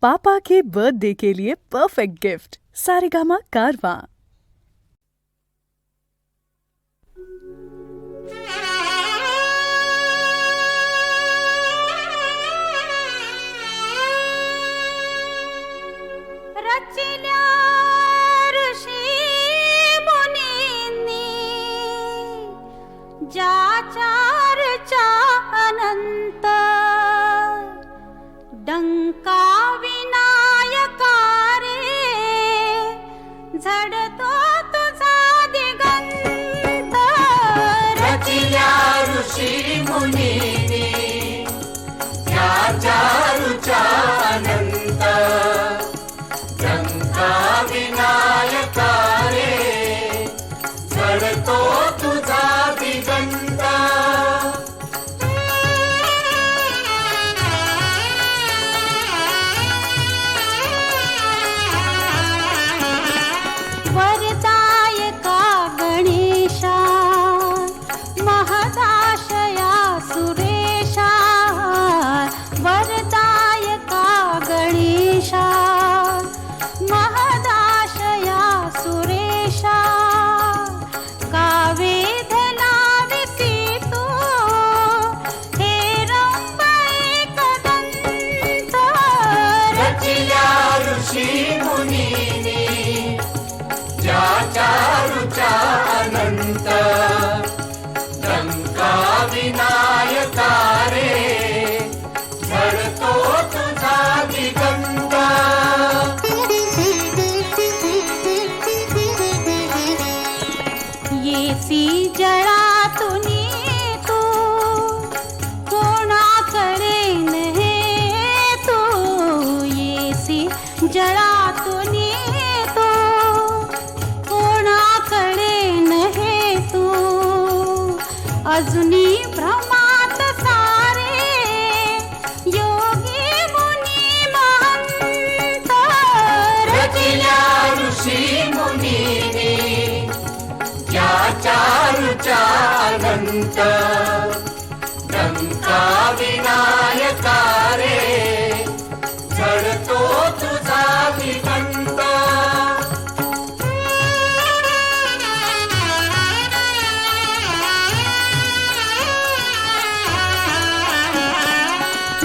पापा के birthday के लिए perfect gift Saregama कारवां। रचिल्या ऋषी मुनींनी ज्याच्या चर्चा अनंत डंका विनायका रे झडतो तुझा दिगंत। रचिल्या ऋषी मुनींनी ज्याच्या चर्चा अनंत डंका विनायका रे झडतो तुझा दिगंत। वरदायका गणेशा महदाशया सुरेशा। वरदायका गणेशा महदाशया सुरेशा। का वेध लाविसी तू हे रंब एकदंत। रचिल्या ऋषी मुनींनी ज्याच्या चर्चा अनंत डंका विनायका रे झडतो तुझा दिगंत। येसी जळातुनी तू कोणाकडे नहे तू। येसी जळातुनी तू कोणाकडे नहे तू। अजुनी भ्रमात सारे योगी मुनी महंत। रचिल्या ऋषी मुनींनी ज्याच्या चर्चा अनंत डंका विनायका रे झडतो तुझा दिगंत।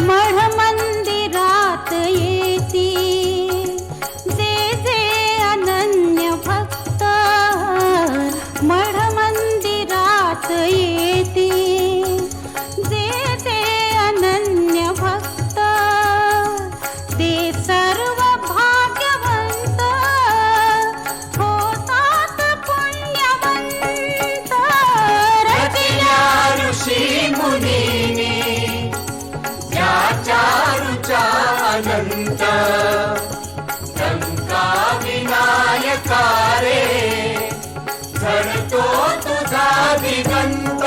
मढ मंदिरात येती जे जे अनन्य भक्त। मढ मंदिरात येती जे जे अनन्य भक्त। ते सर्व भाग्यवंत होतात पुण्यवंत। रचिल्या ऋषी मुनींनी ज्याच्या चर्चा अनंत डंका विनायका रे झडतो तुझा दिगंत।